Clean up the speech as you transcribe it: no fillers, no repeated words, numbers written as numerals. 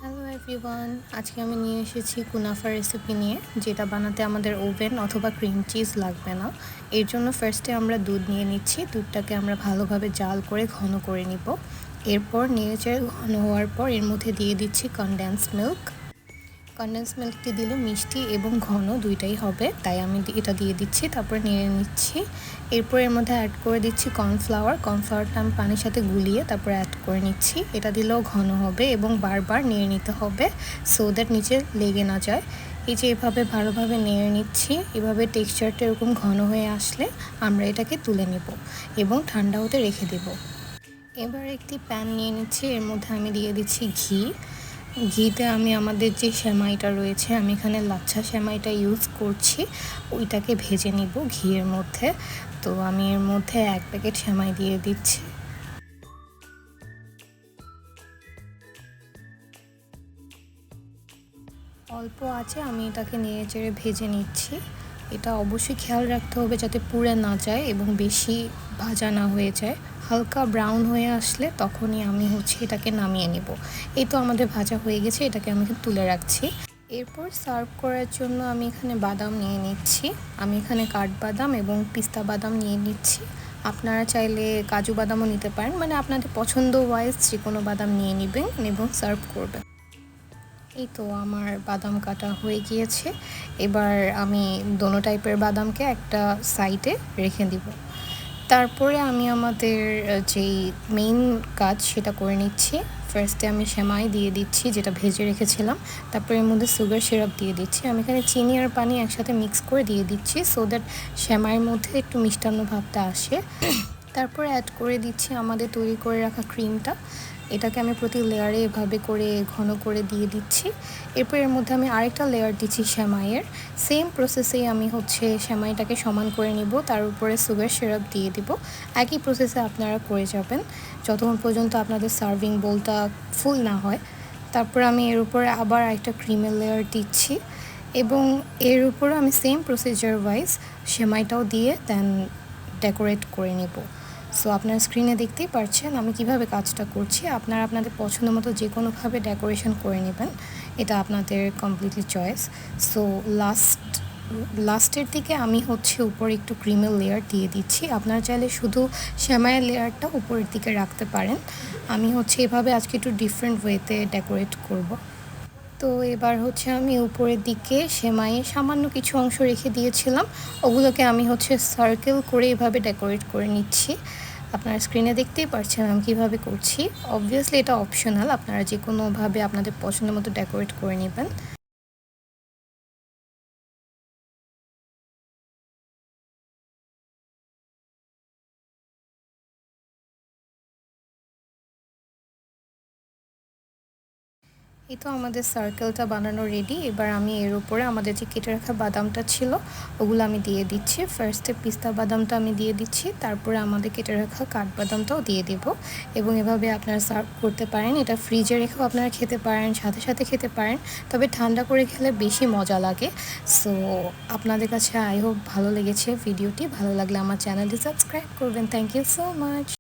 Hello everyone, আজকে আমি নিয়ে এসেছি কুনাফা রেসিপি নিয়ে, যেটা বানাতে আমাদের ওভেন অথবা ক্রিম চিজ লাগবে না। এর জন্য ফার্স্টে আমরা দুধ নিয়ে নিচ্ছি। দুধটাকে আমরা ভালোভাবে জাল করে ঘন করে নিব। এরপর নেড়েচেড়ে ঘন হওয়ার পর এর মধ্যে দিয়ে দিচ্ছি কনডেন্স মিল্কটি দিলে মিষ্টি এবং ঘন দুইটাই হবে, তাই আমি এটা দিয়ে দিচ্ছি। তারপর নেড়ে নিচ্ছি। এরপর এর মধ্যে অ্যাড করে দিচ্ছি কর্নফ্লাওয়ারটা আমি পানির সাথে গুলিয়ে তারপর অ্যাড করে নিচ্ছি। এটা দিলেও ঘন হবে এবং বারবার নেড়ে নিতে হবে সো দ্যাট নিচে লেগে না যায়। এই যে এভাবে ভালোভাবে নেড়ে নিচ্ছি। এভাবে টেক্সচারটা এরকম ঘন হয়ে আসলে আমরা এটাকে তুলে নেব এবং ঠান্ডা হতে রেখে দেব। এবার একটি প্যান নিয়ে নিচ্ছি। এর মধ্যে আমি দিয়ে দিচ্ছি ঘিতে আমি আমাদের যে সেমাইটা রয়েছে, আমি এখানে লাচ্ছা সেমাইটা ইউজ করছি, ওইটাকে ভেজে নিব ঘিয়ের মধ্যে। তো আমি এর মধ্যে 1 প্যাকেট সেমাই দিয়ে দিচ্ছি। অল্প আছে আমি এটাকে নেড়ে চেড়ে ভেজে নিচ্ছি। এটা অবশ্যই খেয়াল রাখতে হবে যাতে পুড়ে না যায় এবং বেশি ভাজা না হয়ে যায়। হালকা ব্রাউন হয়ে আসলে তখনই আমি এটাকে নামিয়ে নেব। এই তো আমাদের ভাজা হয়ে গেছে, এটাকে আমি তুলে রাখছি। এরপর সার্ভ করার জন্য আমি এখানে বাদাম নিয়ে নিচ্ছি। আমি এখানে কাঠবাদাম এবং পিস্তা বাদাম নিয়ে নিচ্ছি। আপনারা চাইলে কাজু বাদামও নিতে পারেন, মানে আপনাদের পছন্দ ওয়াইজ যে কোনো বাদাম নিয়ে নেবেন এবং সার্ভ করবেন। এই তো আমার বাদাম কাটা হয়ে গিয়েছে। এবার আমি দোনো টাইপের বাদামকে একটা সাইডে রেখে দিব। তারপরে আমি আমাদের যেই মেইন কাজ সেটা করে নিচ্ছি। ফার্স্টে আমি সেমাই দিয়ে দিচ্ছি যেটা ভেজে রেখেছিলাম। তারপরে এর মধ্যে সুগার সিরাপ দিয়ে দিচ্ছি। আমি এখানে চিনি আর পানি একসাথে মিক্স করে দিয়ে দিচ্ছি সো দ্যাট সেমাইয়ের মধ্যে একটু মিষ্টান্ন ভাবটা আসে। তারপরে অ্যাড করে দিচ্ছি আমাদের তৈরি করে রাখা ক্রিমটা। এটাকে আমি প্রতি লেয়ারে এভাবে করে ঘন করে দিয়ে দিচ্ছি। এরপর এর মধ্যে আমি আরেকটা লেয়ার দিচ্ছি সেমাইয়ের। সেম প্রসেসেই আমি সেমাইটাকে সমান করে নিব, তার উপরে সুগার সিরাপ দিয়ে দিব। একই প্রসেসে আপনারা করে যাবেন যতক্ষণ পর্যন্ত আপনাদের সার্ভিং বোলটা ফুল না হয়। তারপর আমি এর উপরে আবার একটা ক্রিমের লেয়ার দিচ্ছি এবং এর উপরে আমি সেম প্রসিজার ওয়াইজ সেমাইটাও দিয়ে দেন ডেকোরেট করে নেব। সো আপনারা স্ক্রিনে দেখতেই পাচ্ছেন আমি কিভাবে কাজটা করছি। আপনারা আপনাদের পছন্দ মতো যে কোনোভাবে ডেকোরেশন করে নেবেন, এটা আপনাদের কমপ্লিটলি চয়েস। সো লাস্টের দিকে আমি উপরে একটু ক্রিমের লেয়ার দিয়ে দিচ্ছি। আপনারা চাইলে শুধু সেমাইয়ের লেয়ারটা উপরের দিকে রাখতে পারেন। আমি এভাবে আজকে একটু ডিফারেন্ট ওয়েতে ডেকোরেট করব। তো এবার আমি উপরের দিকে সেমাইয়ে সামান্য কিছু অংশ রেখে দিয়েছিলাম, ওগুলোকে আমি সার্কেল করে এভাবে ডেকোরেট করে নিচ্ছি। আপনারা স্ক্রিনে দেখতেই পাচ্ছেন আমি কীভাবে করছি। অবভিয়াসলি এটা অপশনাল, আপনারা যে কোনোভাবে আপনাদের পছন্দ মতো ডেকোরেট করে নেবেন। এই তো আমাদের সার্কেলটা বানানো রেডি। এবার আমি এর উপরে আমাদের যে কেটে রাখা বাদামটা ছিল ওগুলো আমি দিয়ে দিচ্ছি। ফার্স্টে পিস্তা বাদামটা আমি দিয়ে দিচ্ছি, তারপরে আমাদের কেটে রাখা কাঠবাদামটাও দিয়ে দেব এবং এভাবে আপনারা সার্ভ করতে পারেন। এটা ফ্রিজে রেখেও আপনারা খেতে পারেন, সাথে সাথে খেতে পারেন, তবে ঠান্ডা করে খেলে বেশি মজা লাগে। সো আপনাদের কাছে আই হোপ ভালো লেগেছে ভিডিওটি। ভালো লাগলে আমার চ্যানেলটি সাবস্ক্রাইব করবেন। Thank you so much.